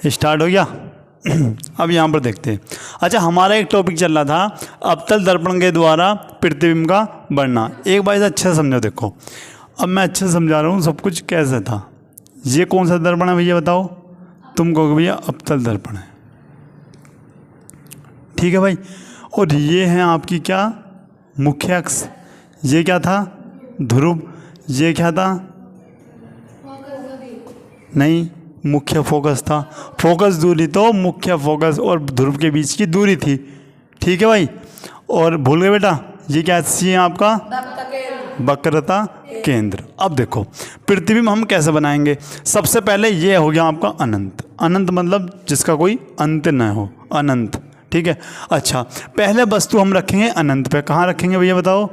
Start हो गया। अब यहाँ पर देखते हैं। अच्छा, हमारा एक टॉपिक चल रहा था अवतल दर्पण के द्वारा प्रतिबिंब का बढ़ना। एक बार इसे अच्छे से समझो। देखो, अब मैं अच्छे से समझा रहा हूँ सब कुछ कैसे था। ये कौन सा दर्पण है भैया बताओ? तुम कहोगे भैया अवतल दर्पण है, ठीक है भाई। और ये है आपकी क्या? मुख्य अक्ष। ये क्या था? ध्रुव। ये क्या था? नहीं, मुख्य फोकस था। फोकस दूरी तो मुख्य फोकस और ध्रुव के बीच की दूरी थी, ठीक है भाई। और भूल गए बेटा, ये क्या है आपका? वक्रता केंद्र। अब देखो प्रतिबिंब हम कैसे बनाएंगे। सबसे पहले ये हो गया आपका अनंत। अनंत मतलब जिसका कोई अंत न हो, अनंत, ठीक है। अच्छा, पहले वस्तु हम रखेंगे अनंत पे। कहाँ रखेंगे भैया बताओ?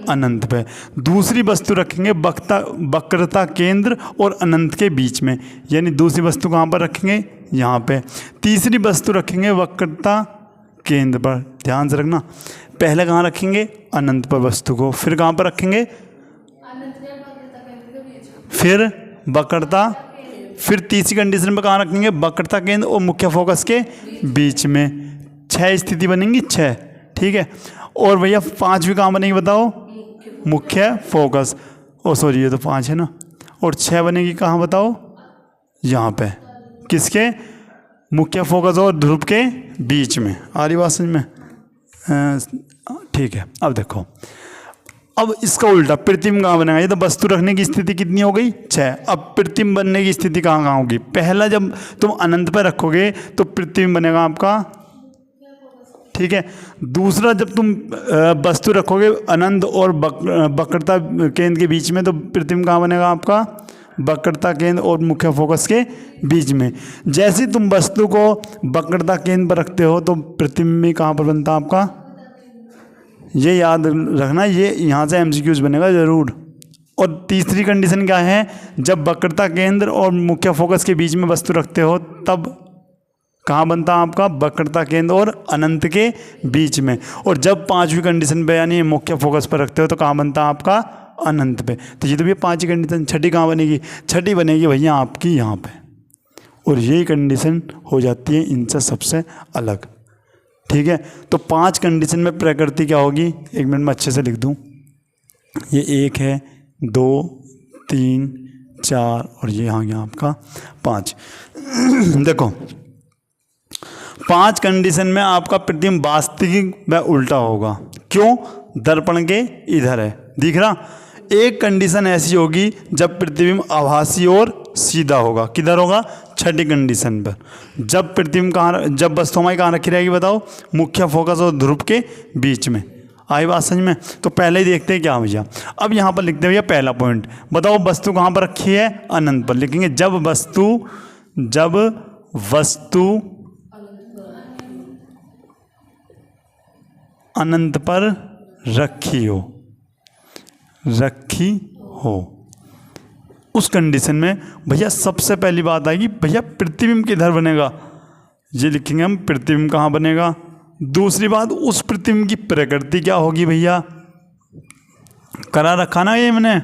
अनंत पे। दूसरी वस्तु रखेंगे वक्रता केंद्र और अनंत के बीच में, यानी दूसरी वस्तु कहाँ पर रखेंगे? यहाँ पे। तीसरी वस्तु रखेंगे वक्रता केंद्र पर। ध्यान से रखना, पहले कहाँ रखेंगे? अनंत पर वस्तु को, फिर कहाँ पर रखेंगे? फिर वक्रता, फिर तीसरी कंडीशन में कहाँ रखेंगे? वक्रता केंद्र और मुख्य फोकस के बीच में। 6 स्थिति बनेंगी, 6, ठीक है। और भैया 5वीं कहाँ बनेगी बताओ? मुख्य फोकस। ओ सॉरी, ये तो 5 है ना। और 6 बनेगी कहाँ बताओ? यहाँ पे। किसके? मुख्य फोकस और ध्रुव के बीच में। आ रही बात समझ में? ठीक है। अब देखो, अब इसका उल्टा प्रतिबिंब कहाँ बनेगा? ये तो वस्तु रखने की स्थिति कितनी हो गई? 6। अब प्रतिबिंब बनने की स्थिति कहाँ कहाँ होगी? पहला, जब तुम अनंत पर रखोगे तो प्रतिबिंब बनेगा आपका, ठीक है। दूसरा, जब तुम वस्तु रखोगे अनंत और वक्रता केंद्र के बीच में तो प्रतिबिंब कहाँ बनेगा आपका? वक्रता केंद्र और मुख्य फोकस के बीच में। जैसे तुम वस्तु को वक्रता केंद्र पर रखते हो तो प्रतिबिंब कहाँ पर बनता है आपका? ये याद रखना, ये यहाँ से एमसीक्यूज बनेगा ज़रूर। और तीसरी कंडीशन क्या है? जब वक्रता केंद्र और मुख्य फोकस के बीच में वस्तु रखते हो तब कहाँ बनता है आपका? वक्रता केंद्र और अनंत के बीच में। और जब 5वीं कंडीशन पे यानी मुख्य फोकस पर रखते हो तो कहाँ बनता है आपका? अनंत पे। तो ये तो भैया 5वीं कंडीशन। छठी कहाँ बनेगी? छठी बनेगी भैया आपकी यहाँ पे। और यही कंडीशन हो जाती है इनसे सबसे अलग, ठीक है। तो 5 कंडीशन में प्रकृति क्या होगी? 1 मिनट में अच्छे से लिख दूँ। ये 1 है, 2, 3, 4 और ये आ गया आपका 5। देखो 5 कंडीशन में आपका प्रतिबिंब वास्तविक व उल्टा होगा। क्यों? दर्पण के इधर है, दिख रहा। एक कंडीशन ऐसी होगी जब प्रतिबिंब आभासी और सीधा होगा। किधर होगा? छठी कंडीशन पर। जब प्रतिबिंब कहाँ, जब वस्तु हमारी कहाँ रखी रहेगी बताओ? मुख्य फोकस और ध्रुव के बीच में। आई बात समझ में? तो पहले ही देखते हैं क्या भैया। अब यहाँ पर लिखते हैं भैया पहला पॉइंट। बताओ वस्तु कहाँ पर रखी है? अनंत पर। लिखेंगे जब वस्तु अनंत पर रखी हो उस कंडीशन में भैया सबसे पहली बात आएगी भैया प्रतिबिंब किधर बनेगा? ये लिखेंगे हम प्रतिबिंब कहाँ बनेगा। दूसरी बात, उस प्रतिबिंब की प्रकृति क्या होगी भैया? करा रखा ना ये मैंने,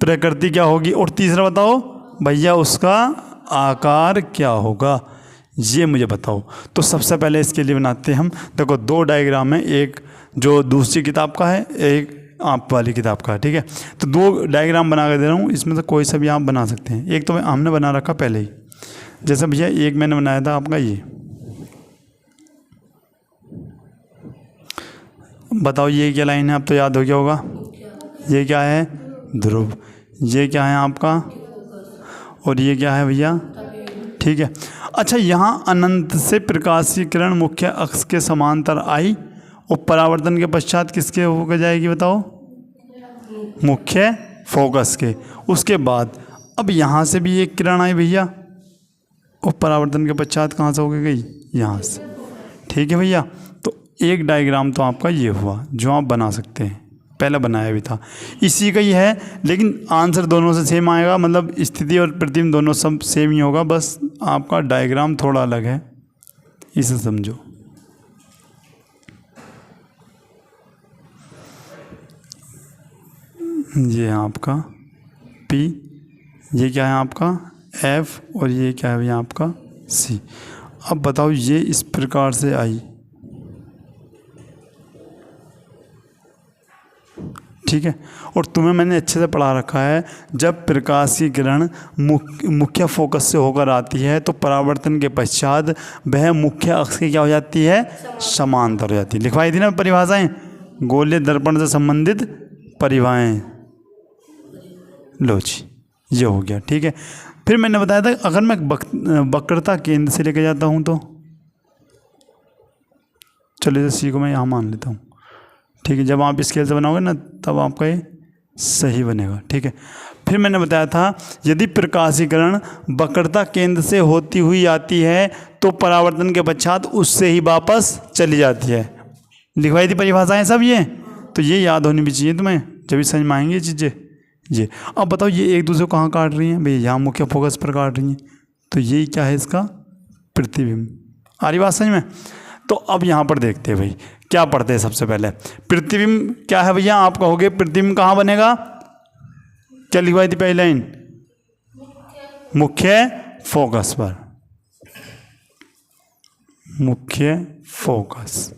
प्रकृति क्या होगी। और तीसरा बताओ भैया उसका आकार क्या होगा, ये मुझे बताओ। तो सबसे पहले इसके लिए बनाते हैं हम। देखो 2 डायग्राम है, एक जो दूसरी किताब का है, एक आप वाली किताब का है, ठीक है। तो 2 डायग्राम बना कर दे रहा हूँ, इसमें से कोई सा भी आप बना सकते हैं। एक तो हमने बना रखा पहले ही, जैसे भैया एक मैंने बनाया था आपका ये। बताओ ये क्या लाइन है? अब तो याद हो गया होगा। ये क्या है? ध्रुव। ये क्या है आपका? और ये क्या है भैया? ठीक है। अच्छा, यहाँ अनंत से प्रकाशीय किरण मुख्य अक्ष के समांतर आई और परावर्तन के पश्चात किसके होकर जाएगी बताओ? मुख्य फोकस के। उसके बाद अब यहाँ से भी एक किरण आई भैया और परावर्तन के पश्चात कहाँ से होकर गई? यहाँ से, ठीक है भैया। तो एक डायग्राम तो आपका ये हुआ जो आप बना सकते हैं, पहले बनाया भी था, इसी का ही है। लेकिन आंसर दोनों से सेम आएगा, मतलब स्थिति और प्रतिबिंब दोनों सब सेम ही होगा, बस आपका डायग्राम थोड़ा अलग है, इसे समझो। ये है आपका P, ये क्या है आपका F और ये क्या है भैया आपका सी। अब बताओ ये इस प्रकार से आई, ठीक है। और तुम्हें मैंने अच्छे से पढ़ा रखा है, जब प्रकाश की किरण मुख्य फोकस से होकर आती है तो परावर्तन के पश्चात वह मुख्य अक्ष की क्या हो जाती है, समांतर हो जाती है। लिखवाई थी ना परिभाषाएं, गोलीय दर्पण से संबंधित परिभाषाएं। लो जी, ये हो गया, ठीक है। फिर मैंने बताया था अगर मैं वक्रता केंद्र से लेके जाता हूँ तो, चलिए सी को मैं यहाँ मान लेता हूँ, ठीक है। जब आप स्केल से बनाओगे ना तब आपका ये सही बनेगा, ठीक है। फिर मैंने बताया था यदि प्रकाशीकरण वक्रता केंद्र से होती हुई आती है तो परावर्तन के पश्चात उससे ही वापस चली जाती है। लिखवाई थी परिभाषाएं सब ये, तो ये याद होनी भी चाहिए तुम्हें, जब भी समझ में आएंगी ये चीज़ें। ये अब बताओ ये एक दूसरे को कहाँ काट रही हैं, भाई यहाँ मुख्य फोकस पर काट रही हैं, तो यही क्या है इसका प्रतिबिंब। आ रही बात समझ में। तो अब यहाँ पर देखते हैं भाई क्या पढ़ते हैं। सबसे पहले प्रतिबिंब क्या है भैया, आप कहोगे प्रतिबिंब कहाँ बनेगा, क्या लिखवाई थी पहली लाइन, मुख्य फोकस पर, मुख्य फोकस।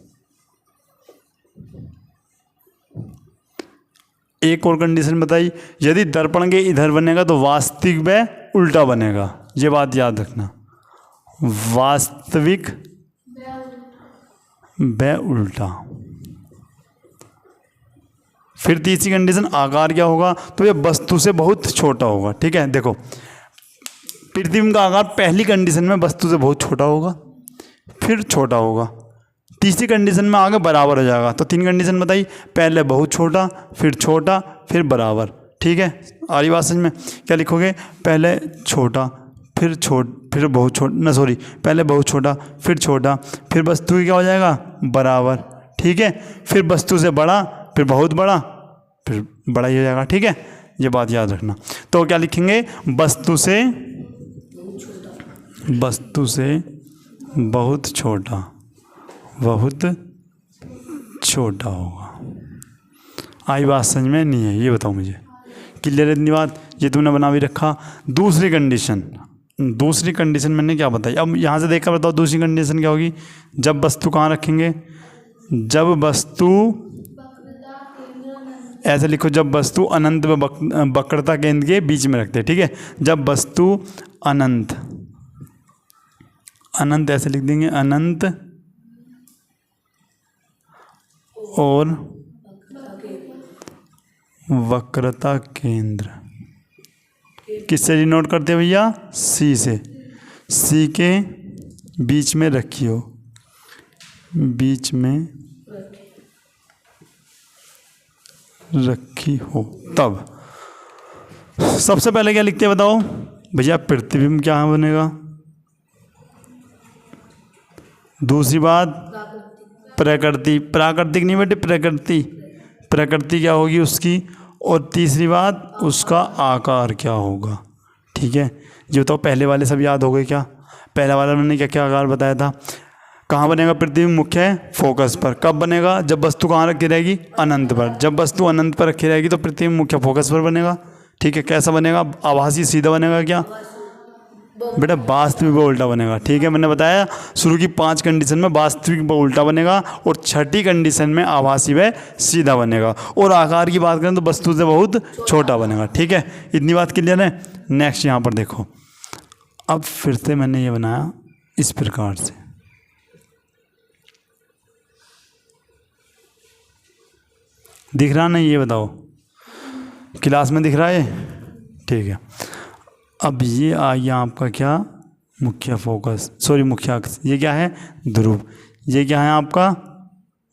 एक और कंडीशन बताई, यदि दर्पण के इधर बनेगा तो वास्तविक व उल्टा बनेगा, ये बात याद रखना, वास्तविक व उल्टा। फिर तीसरी कंडीशन आकार क्या होगा, तो ये वस्तु से बहुत छोटा होगा, ठीक है। देखो प्रतिबिंब का आकार पहली कंडीशन में वस्तु से बहुत छोटा होगा, फिर छोटा होगा, तीसरी कंडीशन में आगे बराबर हो जाएगा। तो तीन कंडीशन बताई, पहले बहुत छोटा, फिर बराबर, ठीक है। आ रही बात समझ में। क्या लिखोगे, पहले छोटा फिर बहुत छोटा, ना सॉरी, पहले बहुत छोटा फिर वस्तु की क्या हो जाएगा, बराबर, ठीक है। फिर वस्तु से बड़ा, फिर बहुत बड़ा, फिर बड़ा ही हो जाएगा, ठीक है। ये बात याद रखना। तो क्या लिखेंगे, वस्तु से बहुत छोटा होगा। आई बात समझ में नहीं है, ये बताओ मुझे, क्लियर है इतनी बात। ये तुमने बना भी रखा। दूसरी कंडीशन मैंने क्या बताई, अब यहाँ से देखकर बताओ दूसरी कंडीशन क्या होगी। जब वस्तु कहाँ रखेंगे, जब वस्तु ऐसे लिखो, जब वस्तु अनंत व वक्रता केंद्र के बीच में रखते हैं, ठीक है। जब वस्तु अनंत ऐसे लिख देंगे, अनंत और वक्रता केंद्र किससे डिनोट करते हैं भैया, सी से, सी के बीच में रखियो, बीच में रखी हो। तब सबसे पहले क्या लिखते हैं बताओ भैया, प्रतिबिंब क्या बनेगा। दूसरी बात प्राकृतिक नहीं बेटे, प्रकृति क्या होगी उसकी। और तीसरी बात उसका आकार क्या होगा, ठीक है। ये तो पहले वाले सब याद हो गए क्या, पहला वाला मैंने क्या क्या आकार बताया था। कहाँ बनेगा प्रतिबिंब, मुख्य फोकस पर। कब बनेगा, जब वस्तु कहाँ रखी रहेगी, अनंत पर। जब वस्तु अनंत पर रखी रहेगी तो प्रतिबिंब मुख्य फोकस पर बनेगा, ठीक है। कैसा बनेगा, आभासी सीधा बनेगा क्या बेटा, वास्तविक व उल्टा बनेगा, ठीक है। मैंने बताया शुरू की 5 कंडीशन में वास्तविक व उल्टा बनेगा और छठी कंडीशन में आभासी व सीधा बनेगा। और आकार की बात करें तो वस्तु से बहुत छोटा बनेगा, ठीक है। इतनी बात क्लियर है। नेक्स्ट यहाँ पर देखो, अब फिर से मैंने ये बनाया इस प्रकार से, दिख रहा नहीं, ये बताओ क्लास में दिख रहा है, ठीक है। अब ये आ गया आपका क्या, मुख्य फोकस, सॉरी मुख्य अक्ष। ये क्या है, ध्रुव। ये क्या है आपका,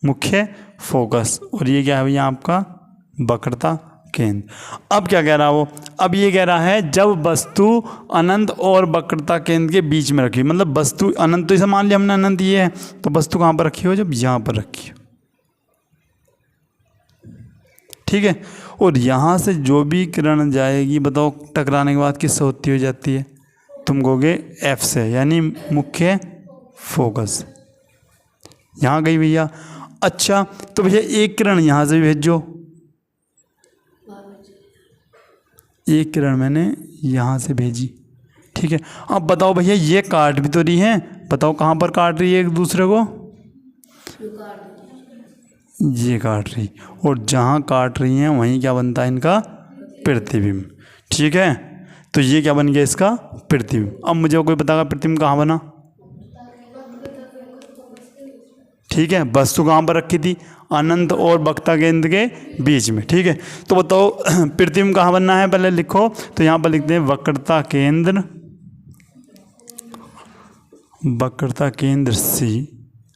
मुख्य फोकस। और ये क्या है भैया आपका, वक्रता केंद्र। अब क्या कह रहा है वो, अब ये कह रहा है जब वस्तु अनंत और वक्रता केंद्र के बीच में रखी, मतलब वस्तु अनंत, तो इसे मान लिया हमने अनंत ये है, तो वस्तु कहाँ पर रखी हो, जब यहाँ पर रखी हो, ठीक है। और यहाँ से जो भी किरण जाएगी बताओ टकराने के बाद किससे होती हो जाती है, तुम कहोगे एफ से, यानी मुख्य फोकस। यहाँ गई भैया। अच्छा तो भैया एक किरण यहाँ से भी भेजो, एक किरण मैंने यहाँ से भेजी, ठीक है। अब बताओ भैया ये काट भी तो रही है, बताओ कहाँ पर काट रही है एक दूसरे को, ये काट रही, और जहाँ काट रही हैं वहीं क्या बनता है इनका प्रतिबिंब। ठीक है, तो ये क्या बन गया इसका प्रतिबिंब। अब मुझे कोई बताएगा प्रतिबिंब कहाँ बना। ठीक है, वस्तु कहाँ पर रखी थी, अनंत और वक्रता केंद्र के बीच में। ठीक है, तो बताओ प्रतिबिंब कहाँ बनना है, पहले लिखो। तो यहाँ पर लिखते हैं वक्रता केंद्र, वक्रता केंद्र सी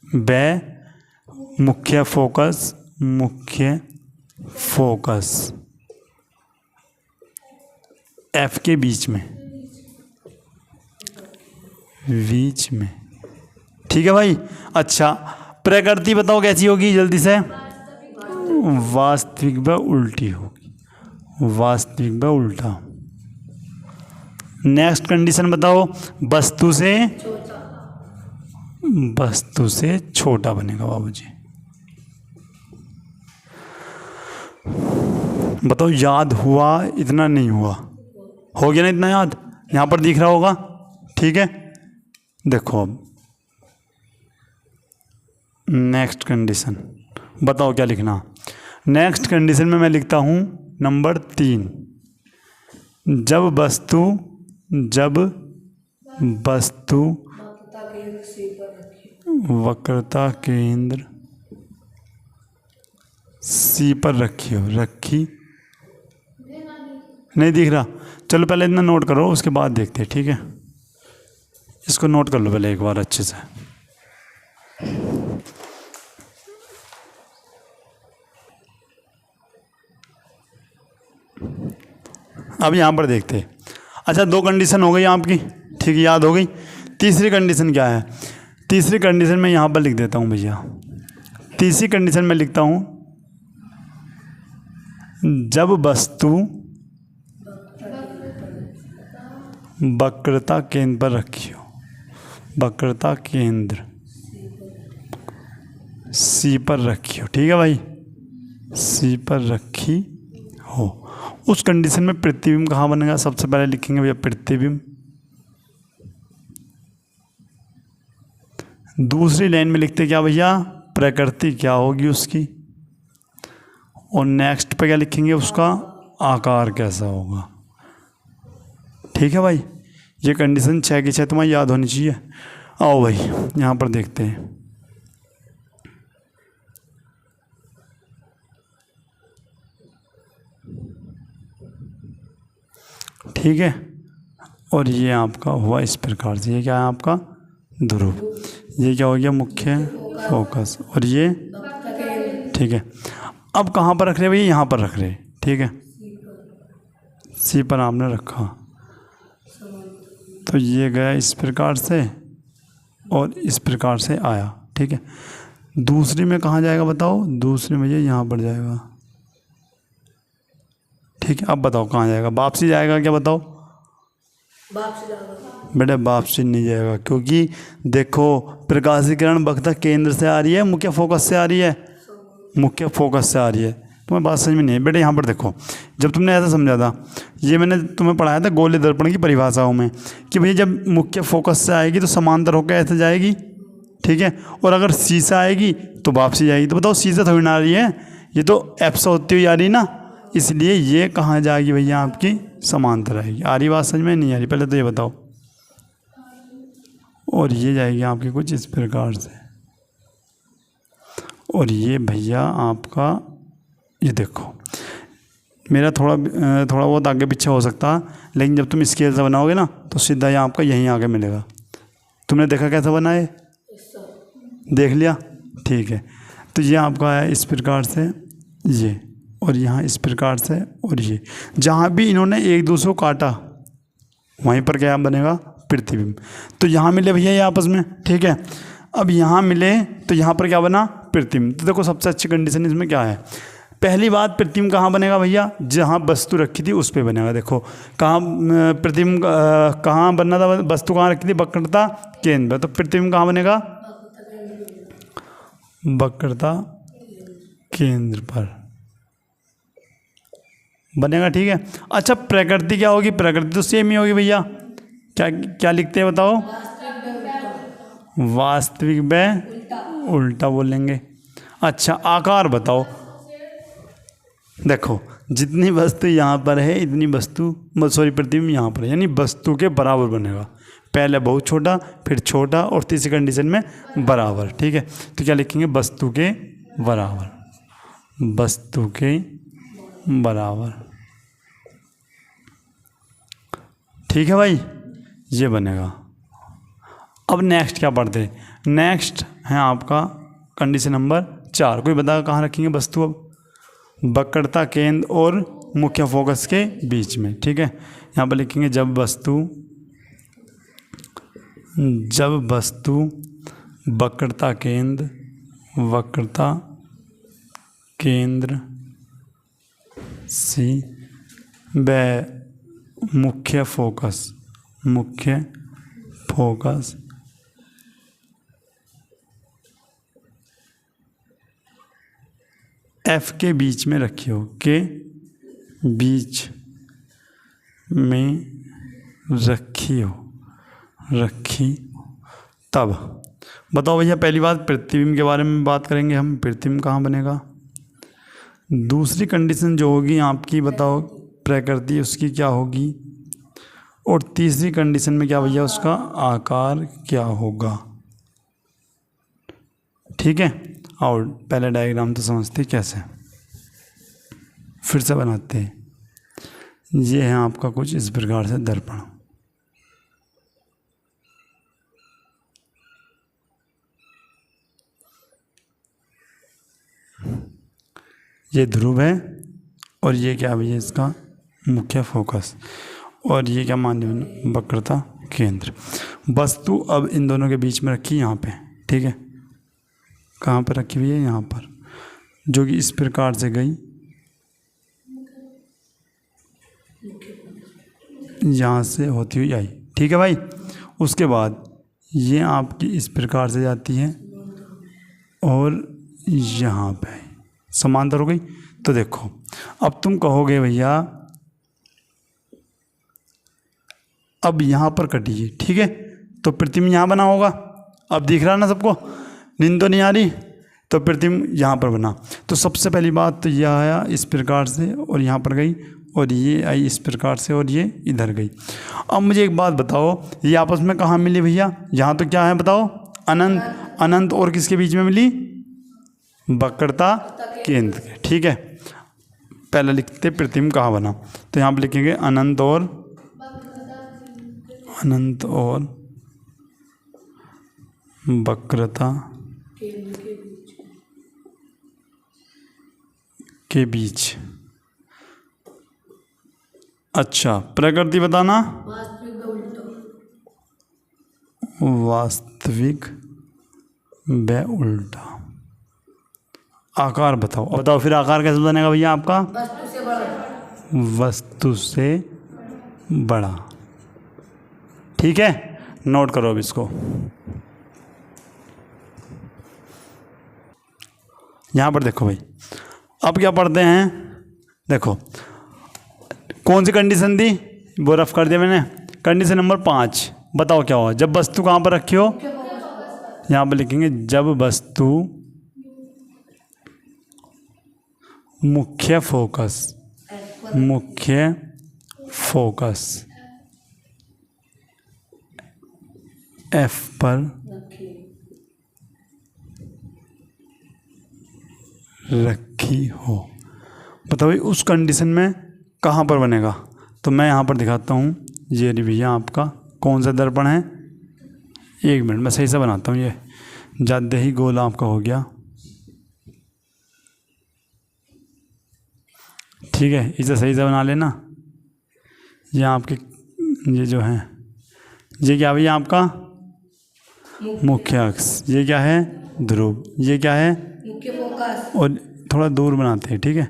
व मुख्य फोकस, मुख्य फोकस एफ के बीच में, बीच में। ठीक है भाई। अच्छा, प्रकृति बताओ कैसी होगी जल्दी से, वास्तविक व उल्टी होगी, वास्तविक व उल्टा। नेक्स्ट कंडीशन बताओ, वस्तु से, वस्तु से छोटा बनेगा बाबूजी। बताओ याद हुआ, इतना नहीं हुआ, हो गया ना इतना याद, यहाँ पर दिख रहा होगा। ठीक है, देखो अब नेक्स्ट कंडीशन बताओ क्या लिखना। नेक्स्ट कंडीशन में मैं लिखता हूँ नंबर 3, जब वस्तु, जब वस्तु वक्रता केंद्र सी पर रखी हो, रखी नहीं दिख रहा, चलो पहले इतना नोट करो उसके बाद देखते हैं। ठीक है, इसको नोट कर लो पहले एक बार अच्छे से। अब यहाँ पर देखते हैं। अच्छा, 2 कंडीशन हो गई आपकी, ठीक है, याद हो गई। तीसरी कंडीशन क्या है, तीसरी कंडीशन में यहाँ पर लिख देता हूँ भैया। तीसरी कंडीशन में लिखता हूँ, जब वस्तु वक्रता केंद्र पर रखी हो, वक्रता केंद्र सी पर रखी हो। ठीक है भाई, सी पर रखी हो, उस कंडीशन में प्रतिबिंब कहाँ बनेगा, सबसे पहले लिखेंगे भैया प्रतिबिंब। दूसरी लाइन में लिखते क्या भैया, प्रकृति क्या होगी उसकी, और नेक्स्ट पे क्या लिखेंगे, उसका आकार कैसा होगा। ठीक है भाई, ये कंडीशन 6 की 6 तुम्हें याद होनी चाहिए। आओ भाई यहाँ पर देखते हैं। ठीक है, और ये आपका हुआ इस प्रकार से, ये क्या है आपका ध्रुव, ये क्या हो गया मुख्य फोकस, और ये ठीक है। अब कहाँ पर रख रहे भैया, यहाँ पर रख रहे। ठीक है, सी पर आपने रखा, तो ये गया इस प्रकार से और इस प्रकार से आया। ठीक है, दूसरी में कहाँ जाएगा बताओ, दूसरी में ये यहाँ पर जाएगा। ठीक है, अब बताओ कहाँ जाएगा, वापसी जाएगा क्या बताओ, बेटे वापसी नहीं जाएगा, क्योंकि देखो प्रकाशीकरण वक्रता केंद्र से आ रही है, मुख्य फोकस से आ रही है, मुख्य फोकस से आ रही है। तुम्हें बात समझ में नहीं है बेटे, यहाँ पर देखो, जब तुमने ऐसा समझा था, ये मैंने तुम्हें पढ़ाया था गोले दर्पण की परिभाषाओं में, कि भैया जब मुख्य फोकस से आएगी तो समांतर होकर ऐसे जाएगी। ठीक है, और अगर सी से आएगी तो वापसी जाएगी। तो बताओ सी से थोड़ी ना आ रही है, ये तो एफ से होती हुई आ रही ना, इसलिए ये कहाँ जाएगी भैया, आपकी समांतर आएगी। आ रही बात समझ में, नहीं आ रही, पहले तो ये बताओ। और ये जाएगी आपकी कुछ इस प्रकार से, और ये भैया आपका, ये देखो मेरा थोड़ा बहुत आगे पीछे हो सकता है, लेकिन जब तुम स्केल से बनाओगे ना तो सीधा यहाँ आपका यहीं आगे मिलेगा। तुमने देखा कैसा बना है, देख लिया। ठीक है, तो ये आपका है इस प्रकार से ये, और यहाँ इस प्रकार से, और ये जहाँ भी इन्होंने एक दूसरे को काटा वहीं पर क्या बनेगा, प्रतिबिंब। तो यहाँ मिले भैया ये आपस में। ठीक है, अब यहाँ मिले तो यहाँ पर क्या बना, प्रतिबिंब। तो देखो सबसे अच्छी कंडीशन इसमें क्या है, पहली बात प्रतिबिंब कहाँ बनेगा भैया, जहाँ वस्तु रखी थी उस पे बनेगा। देखो कहाँ प्रतिबिंब कहाँ बनना था, वस्तु कहाँ रखी थी, वक्रता केंद्र, तो प्रतिबिंब कहाँ बनेगा, वक्रता केंद्र पर बनेगा। ठीक है, अच्छा प्रकृति क्या होगी, प्रकृति तो सेम ही होगी भैया, क्या क्या लिखते हैं बताओ? वास्तविक व उल्टा बोलेंगे। अच्छा आकार बताओ। देखो जितनी वस्तु यहाँ पर है इतनी वस्तु सॉरी प्रतिबिंब यहाँ पर है, यानी वस्तु के बराबर बनेगा। पहले बहुत छोटा, फिर छोटा, और तीसरी कंडीशन में बराबर। ठीक है, तो क्या लिखेंगे? वस्तु के बराबर, वस्तु के बराबर। ठीक है भाई, ये बनेगा। अब नेक्स्ट क्या पढ़ते हैं? नेक्स्ट है आपका कंडीशन नंबर 4। कोई बताएगा कहाँ रखेंगे वस्तु? अब वक्रता केंद्र और मुख्य फोकस के बीच में। ठीक है, यहाँ पर लिखेंगे जब वस्तु वक्रता केंद्र से व मुख्य फोकस एफ के बीच में रखी हो, के बीच में रखी तब। बताओ भैया, पहली बात प्रतिबिंब के बारे में बात करेंगे हम। प्रतिबिंब कहाँ बनेगा? दूसरी कंडीशन जो होगी आपकी, बताओ प्रकृति उसकी क्या होगी? और तीसरी कंडीशन में क्या भैया? उसका आकार क्या होगा? ठीक है, और पहले डायग्राम तो समझते कैसे, फिर से बनाते हैं। ये है आपका कुछ इस प्रकार से दर्पण। ये ध्रुव है और ये क्या भैया? इसका मुख्य फोकस, और ये क्या माध्यम? वक्रता केंद्र। वस्तु अब इन दोनों के बीच में रखी यहाँ पे। ठीक है, कहाँ पर रखी हुई है? यहाँ पर, जो कि इस प्रकार से गई, यहाँ से होती हुई आई। ठीक है भाई, उसके बाद ये आपकी इस प्रकार से जाती है और यहाँ पे समांतर हो गई। तो देखो अब तुम कहोगे भैया अब यहाँ पर कटिए। ठीक है, तो प्रतिबिंब यहाँ बना होगा। अब दिख रहा ना सबको? नींद तो नहीं आ रही? तो प्रतिबिंब यहाँ पर बना। तो सबसे पहली बात तो यह आया इस प्रकार से और यहाँ पर गई, और ये आई इस प्रकार से और ये इधर गई। अब मुझे एक बात बताओ, ये आपस में कहाँ मिली भैया? यहाँ तो क्या है बताओ? अनंत। अनंत और किसके बीच में मिली? वक्रता केंद्र के। ठीक है, पहले लिखते प्रतिबिंब कहाँ बना, तो यहाँ पर लिखेंगे अनंत और वक्रता के बीच। अच्छा, प्रकृति बताना। वास्तविक व उल्टा। आकार बताओ फिर आकार कैसे बनेगा भैया आपका? वस्तु से बड़ा। ठीक है, नोट करो अब इसको। यहाँ पर देखो भाई, अब क्या पढ़ते हैं? देखो कौन सी कंडीशन दी, वो रफ कर दिया मैंने। कंडीशन नंबर 5 बताओ क्या हुआ? जब वस्तु कहाँ पर रखी हो? यहाँ पर लिखेंगे जब वस्तु मुख्य फोकस एफ पर रखी हो। बताओ भाई उस कंडीशन में कहाँ पर बनेगा? तो मैं यहाँ पर दिखाता हूँ। ये भैया आपका कौन सा दर्पण है? एक मिनट मैं सही से बनाता हूँ। ये ज़्यादा ही गोल आपका हो गया। ठीक है, इसे सही से बना लेना। ये आपके ये जो है, ये क्या भैया आपका? मुख्य अक्ष। ये क्या है? ध्रुव। ये क्या है? मुख्य फोकस। और थोड़ा दूर बनाते हैं। ठीक है,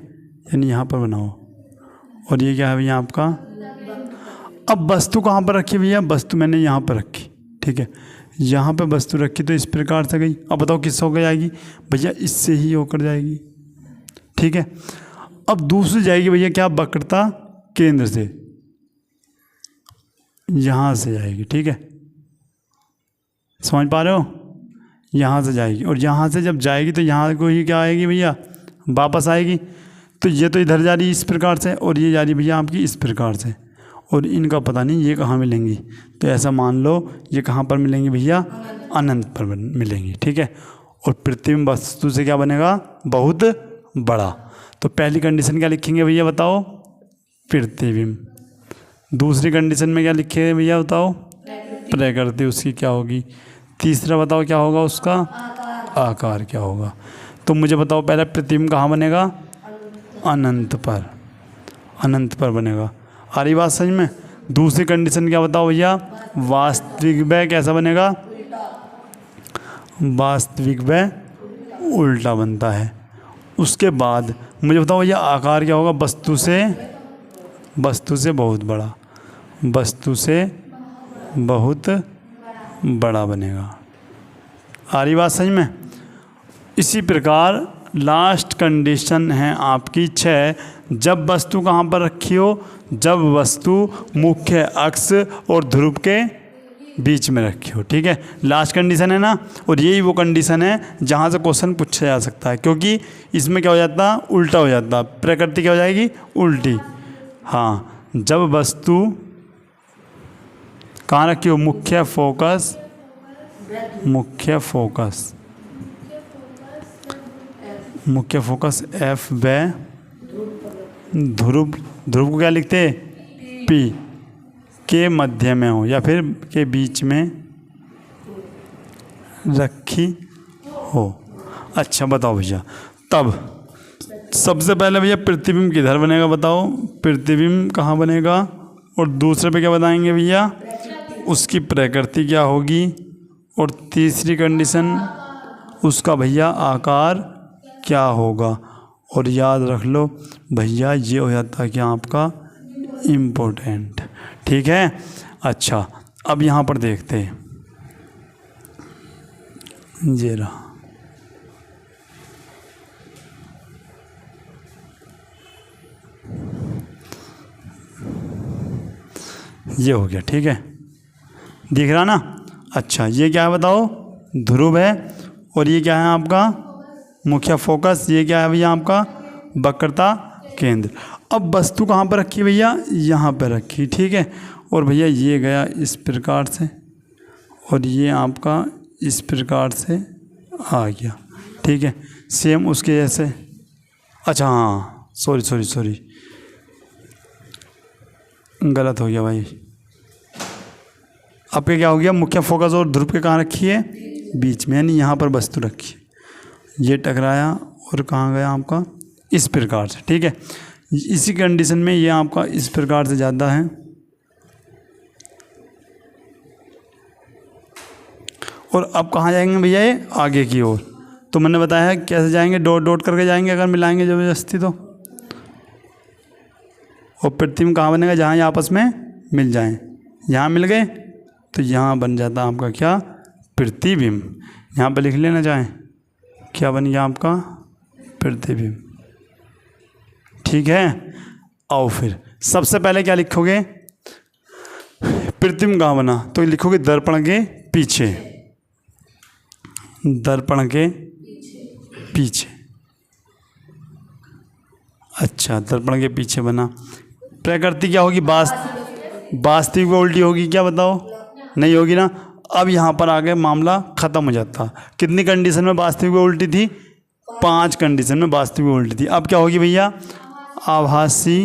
यानी यहाँ पर बनाओ। और ये क्या है भैया आपका? अब वस्तु कहाँ पर रखी भैया? वस्तु मैंने यहाँ पर रखी। ठीक है, यहाँ पे वस्तु रखी तो इस प्रकार से गई। अब बताओ किससे होकर जाएगी भैया? इससे ही होकर जाएगी। ठीक है, अब दूसरी जाएगी भैया क्या? वक्रता केंद्र से। यहाँ से जाएगी, ठीक है, समझ पा रहे हो, यहाँ से जाएगी और यहाँ से जब जाएगी तो यहाँ को ही क्या आएगी भैया, वापस आएगी। तो ये तो इधर जा रही इस प्रकार से और ये जा रही भैया आपकी इस प्रकार से, और इनका पता नहीं ये कहाँ मिलेंगी। तो ऐसा मान लो ये कहाँ पर मिलेंगी भैया, अनंत पर मिलेंगी, ठीक है। और प्रतिबिंब वस्तु से क्या बनेगा, बहुत बड़ा। तो पहली कंडीशन क्या लिखेंगे भैया बताओ, प्रतिबिंब। दूसरी कंडीशन में क्या लिखेंगे भैया बताओ, प्रकृति उसकी क्या होगी। तीसरा बताओ क्या होगा उसका, आकार क्या होगा। तो मुझे बताओ पहले प्रतिबिंब कहाँ बनेगा, अनंत पर, अनंत पर बनेगा। आ रही बात समझ में। दूसरी कंडीशन क्या बताओ भैया, वास्तविक व कैसा बनेगा, वास्तविक व उल्टा बनता है। उसके बाद मुझे बताओ भैया आकार क्या होगा, वस्तु से बहुत बड़ा, वस्तु से बहुत बड़ा बनेगा। आ रही बात समझ में। इसी प्रकार लास्ट कंडीशन है आपकी 6, जब वस्तु कहाँ पर रखी हो, जब वस्तु मुख्य अक्ष और ध्रुव के बीच में रखी हो, ठीक है। लास्ट कंडीशन है ना, और यही वो कंडीशन है जहाँ से क्वेश्चन पूछा जा सकता है, क्योंकि इसमें क्या हो जाता, उल्टा हो जाता, प्रकृति क्या हो जाएगी, उल्टी। हाँ, जब वस्तु कहाँ रखी हो, मुख्य फोकस, मुख्य फोकस, मुख्य फोकस एफ व ध्रुव, ध्रुव को क्या लिखते, पी के मध्य में हो या फिर के बीच में रखी हो। अच्छा बताओ भैया, तब सबसे पहले भैया प्रतिबिंब किधर बनेगा बताओ, प्रतिबिंब कहाँ बनेगा, और दूसरे पे क्या बताएंगे भैया, उसकी प्रकृति क्या होगी, और तीसरी कंडीशन उसका भैया आकार क्या होगा। और याद रख लो भैया ये हो जाता है क्या आपका इम्पोर्टेंट, ठीक है। अच्छा अब यहाँ पर देखते हैं, ये रहा, ये हो गया, ठीक है, दिख रहा ना। अच्छा ये क्या है बताओ, ध्रुव है, और ये क्या है आपका मुख्य फोकस, ये क्या है भैया आपका वक्रता केंद्र। अब वस्तु कहाँ पर रखी भैया, यहाँ पर रखी, ठीक है। और भैया ये गया इस प्रकार से, और ये आपका इस प्रकार से आ गया, ठीक है, सेम उसके जैसे। अच्छा हाँ, सॉरी गलत हो गया भाई। अब क्या हो गया, मुख्य फोकस और ध्रुव के कहाँ रखी है, बीच में, यानी यहाँ पर वस्तु रखी है, ये टकराया और कहाँ गया आपका इस प्रकार से, ठीक है। इसी कंडीशन में ये आपका इस प्रकार से ज़्यादा है, और अब कहाँ जाएंगे भैया, ये आगे की ओर। तो मैंने बताया है कैसे जाएंगे, डॉट डॉट करके जाएंगे अगर मिलाएंगे ज़बरदस्ती तो। और प्रतिबिंब कहाँ बनेगा, जहाँ ये आपस में मिल जाएं, यहाँ मिल गए तो यहाँ बन जाता आपका क्या, प्रतिबिंब। यहाँ पर लिख लेना चाहें, क्या बन गया आपका प्रतिबिंब, ठीक है। आओ फिर सबसे पहले क्या लिखोगे, प्रतिबिंब कहाँ बना, तो लिखोगे दर्पण के पीछे, दर्पण के पीछे। अच्छा दर्पण के पीछे बना, प्रकृति क्या होगी, वास्तविक व उल्टी होगी क्या बताओ, नहीं होगी ना। अब यहाँ पर आगे मामला ख़त्म हो जाता। कितनी कंडीशन में वास्तविक व उल्टी थी, 5 कंडीशन में वास्तविक व उल्टी थी। अब क्या होगी भैया, आभासी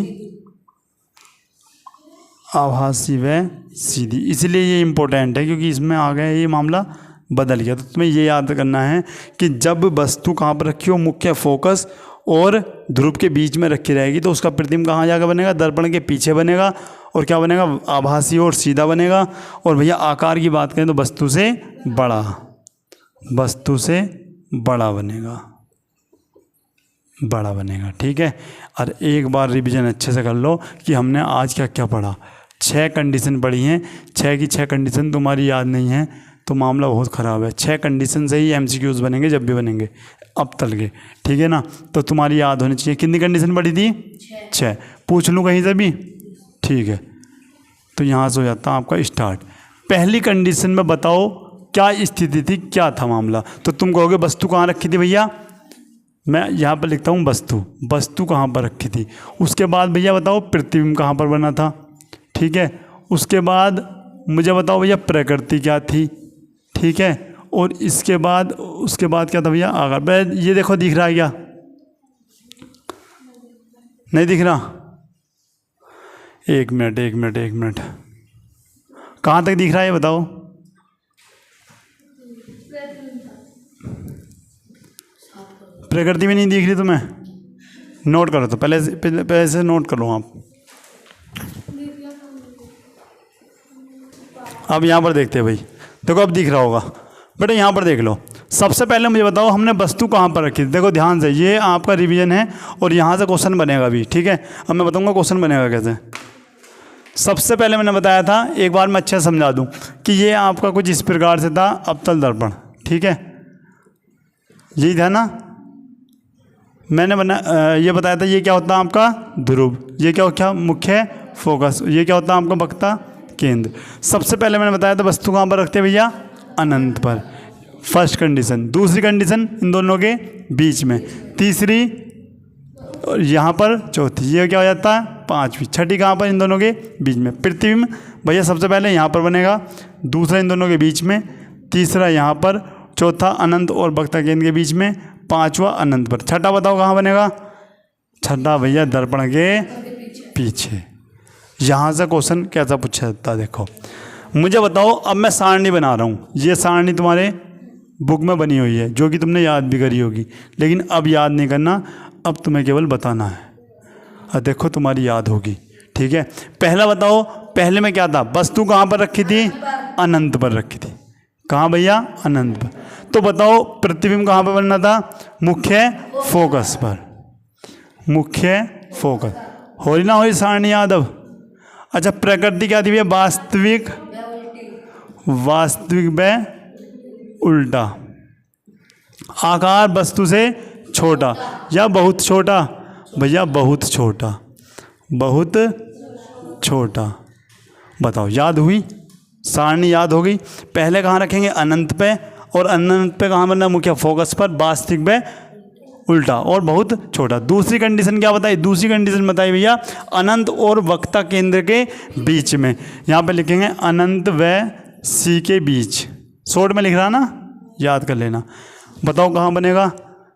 व सीधी। इसलिए ये इम्पोर्टेंट है क्योंकि इसमें आ गया ये मामला बदल गया। तो तुम्हें ये याद करना है कि जब वस्तु कहाँ पर रखी हो, मुख्य फोकस और ध्रुव के बीच में रखी रहेगी, तो उसका प्रतिबिंब कहाँ जाकर बनेगा, दर्पण के पीछे बनेगा। और क्या बनेगा, आभासी और सीधा बनेगा। और भैया आकार की बात करें तो वस्तु से बड़ा, वस्तु से बड़ा बनेगा, बड़ा बनेगा, ठीक है। और एक बार रिवीजन अच्छे से कर लो कि हमने आज क्या क्या पढ़ा। 6 कंडीशन पढ़ी हैं, 6 की 6 कंडीशन तुम्हारी याद नहीं है तो मामला बहुत ख़राब है। 6 कंडीशन से ही MCQs बनेंगे, जब भी बनेंगे अब तल के, ठीक है ना। तो तुम्हारी याद होनी चाहिए। कितनी कंडीशन पढ़ी थी, 6। पूछ लूँ कहीं से भी, ठीक है। तो यहाँ से हो जाता है आपका स्टार्ट। पहली कंडीशन में बताओ क्या स्थिति थी, क्या था मामला। तो तुम कहोगे वस्तु कहाँ रखी थी भैया, मैं यहाँ पर लिखता हूँ वस्तु कहाँ पर रखी थी। उसके बाद भैया बताओ प्रतिबिंब कहाँ पर बना था, ठीक है। उसके बाद मुझे बताओ भैया प्रकृति क्या थी, ठीक है। और उसके बाद क्या था भैया आकार। ये देखो दिख रहा है क्या, नहीं दिख रहा? एक मिनट कहाँ तक दिख रहा है ये बताओ। प्रकृति में नहीं दिख रही तुम्हें, नोट करो तो पहले से नोट करो आप। अब यहाँ पर देखते हैं भाई, देखो अब दिख रहा होगा बेटा, यहाँ पर देख लो। सबसे पहले मुझे बताओ हमने वस्तु कहाँ पर रखी थी। देखो ध्यान से, ये आपका रिवीजन है और यहाँ से क्वेश्चन बनेगा भी, ठीक है। अब मैं बताऊँगा क्वेश्चन बनेगा कैसे। सबसे पहले मैंने बताया था, एक बार मैं अच्छे से समझा दूँ कि ये आपका कुछ इस प्रकार से था अवतल दर्पण, ठीक है, यही था ना। मैंने ये बताया था ये क्या होता है आपका ध्रुव, ये क्या होता है मुख्य फोकस, ये क्या होता है आपका वक्ता केंद्र। सबसे पहले मैंने बताया था वस्तु कहाँ पर रखते हैं भैया, अनंत पर, फर्स्ट कंडीशन। दूसरी कंडीशन इन दोनों के बीच में, तीसरी और यहाँ पर चौथी, ये क्या हो जाता है पांचवी। छठी कहाँ पर, इन दोनों के बीच में। प्रतिबिंब भैया सबसे पहले यहाँ पर बनेगा, दूसरा इन दोनों के बीच में, तीसरा यहाँ पर, चौथा अनंत और वक्ता केंद्र के बीच में, पांचवा अनंत पर। छठा बताओ कहाँ बनेगा, छठा भैया दर्पण के पीछे। यहाँ से क्वेश्चन कैसा पूछा जाता है देखो। मुझे बताओ, अब मैं सारणी बना रहा हूँ, ये सारणी तुम्हारे बुक में बनी हुई है जो कि तुमने याद भी करी होगी, लेकिन अब याद नहीं करना, अब तुम्हें केवल बताना है और देखो तुम्हारी याद होगी, ठीक है। पहला बताओ, पहले में क्या था, वस्तु कहाँ पर रखी थी, अनंत पर रखी थी। कहाँ भैया, अनंत पर। तो बताओ प्रतिबिंब कहाँ पर बनना था, मुख्य फोकस पर, मुख्य फोकस। हो रही ना हो सारणी याद अब। अच्छा प्रकृति क्या थी भैया, वास्तविक व उल्टा। आकार वस्तु से छोटा या बहुत छोटा, भैया बहुत छोटा, बहुत छोटा। बताओ याद हुई, सारणी याद हो गई। पहले कहाँ रखेंगे, अनंत पे, और अनंत पे कहाँ बनना, मुख्य फोकस पर, वास्तविक पे उल्टा और बहुत छोटा। दूसरी कंडीशन क्या बताई, दूसरी कंडीशन बताई भैया अनंत और वक्ता केंद्र के बीच में। यहाँ पे लिखेंगे अनंत व सी के बीच, शॉर्ट में लिख रहा ना, याद कर लेना। बताओ कहाँ बनेगा,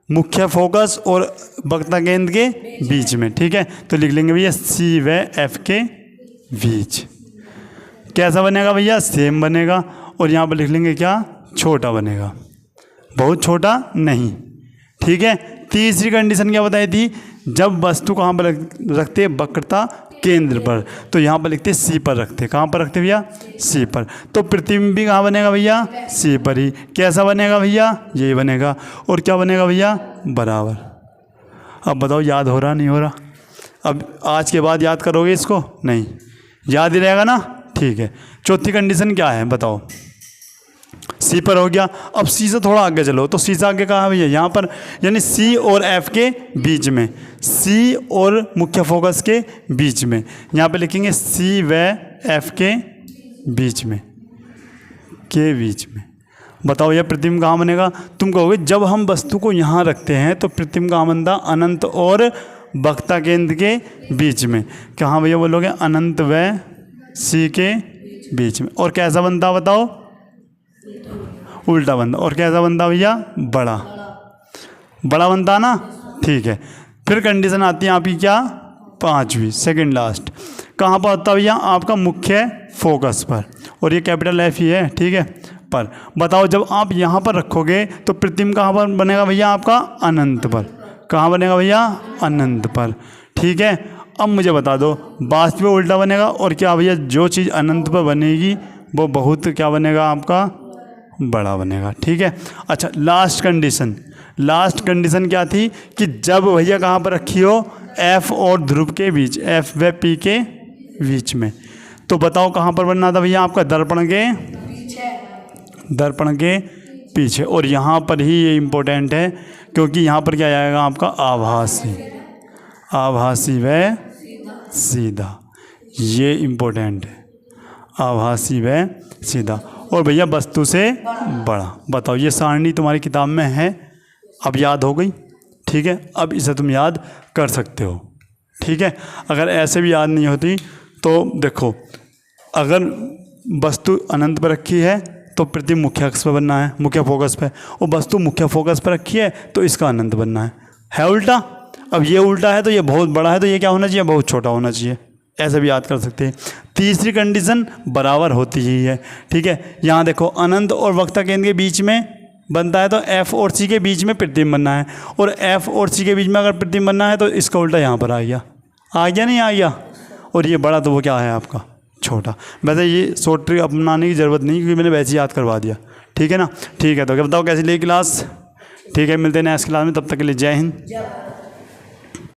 मुख्य फोकस और वक्ता केंद्र के बीच में, ठीक है। तो लिख लेंगे भैया सी व एफ के बीच। कैसा बनेगा भैया, सेम बनेगा। और यहाँ पर लिख लेंगे क्या, छोटा बनेगा, बहुत छोटा नहीं, ठीक है। तीसरी कंडीशन क्या बताई थी, जब वस्तु कहाँ पर रखते हैं, वक्रता केंद्र पर, तो यहाँ पर लिखते सी पर रखते। कहाँ पर रखते भैया, सी पर। तो प्रतिबिंब भी कहाँ बनेगा भैया, सी पर ही। कैसा बनेगा भैया, ये बनेगा। और क्या बनेगा भैया, बराबर। अब बताओ याद हो रहा नहीं हो रहा। अब आज के बाद याद करोगे इसको, नहीं याद ही रहेगा ना, ठीक है। चौथी कंडीशन क्या है बताओ, सी पर हो गया। अब सी से थोड़ा आगे चलो, तो सी से आगे कहाँ है भैया, यहाँ पर, यानी सी और एफ के बीच में, सी और मुख्य फोकस के बीच में। यहाँ पे लिखेंगे सी व एफ के बीच में, के बीच में। बताओ यह प्रतिबिंब कहाँ बनेगा। तुम कहोगे जब हम वस्तु को यहाँ रखते हैं तो प्रतिबिंब कहाँ बनता, अनंत और वक्ता केंद्र के बीच में। कहाँ भैया बोलोगे, अनंत व सी के बीच में। और कैसा बनता बताओ, उल्टा बनता। और कैसा बनता भैया, बड़ा, बड़ा बनता ना, ठीक है। फिर कंडीशन आती है आपकी क्या, पांचवी, सेकंड लास्ट। कहाँ पर होता भैया, आपका मुख्य फोकस पर, और ये कैपिटल एफ ही है, ठीक है, पर। बताओ जब आप यहाँ पर रखोगे तो प्रतिबिंब कहाँ पर बनेगा भैया, आपका अनंत पर। कहाँ बनेगा भैया, अनंत पर, ठीक है। अब मुझे बता दो, वास्तविक उल्टा बनेगा, और क्या भैया जो चीज़ अनंत पर बनेगी वो बहुत क्या बनेगा आपका, बड़ा बनेगा, ठीक है। अच्छा लास्ट कंडीशन, लास्ट कंडीशन क्या थी कि जब भैया कहाँ पर रखी हो, एफ और ध्रुव के बीच, एफ व पी के बीच में। तो बताओ कहाँ पर बनना था भैया, आपका दर्पण के पीछे, दर्पण के पीछे। और यहाँ पर ही ये इम्पोर्टेंट है, क्योंकि यहाँ पर क्या आएगा आपका, आभासी, आभासी व सीधा, ये इम्पोर्टेंट है। आभासी व सीधा, और भैया वस्तु से बड़ा। बताओ ये सारणी तुम्हारी किताब में है, अब याद हो गई, ठीक है। अब इसे तुम याद कर सकते हो, ठीक है। अगर ऐसे भी याद नहीं होती तो देखो, अगर वस्तु अनंत पर रखी है तो प्रतिबिंब मुख्य अक्ष पर बनना है, मुख्य फोकस पे, और वस्तु मुख्य फोकस पर रखी है तो इसका अनंत बनना है उल्टा। अब ये उल्टा है तो ये बहुत बड़ा है, तो ये क्या होना चाहिए, बहुत छोटा होना चाहिए। ऐसे भी याद कर सकते हैं। तीसरी कंडीशन बराबर होती ही है, ठीक है। यहाँ देखो अनंत और वक्रता केंद्र के बीच में बनता है तो F और C के बीच में प्रतिबिंब बनना है, और F और C के बीच में अगर प्रतिबिंब बनना है तो इसका उल्टा यहाँ पर आ गया नहीं आ गया, और ये बड़ा तो वो क्या है आपका छोटा। वैसे ये शॉर्ट ट्रिक अपनाने की ज़रूरत नहीं, क्योंकि मैंने वैसे ही याद करवा दिया, ठीक है ना। ठीक है, तो क्या बताओ कैसी लगी क्लास, ठीक है। मिलते हैं नेक्स्ट क्लास में, तब तक के लिए जय हिंद।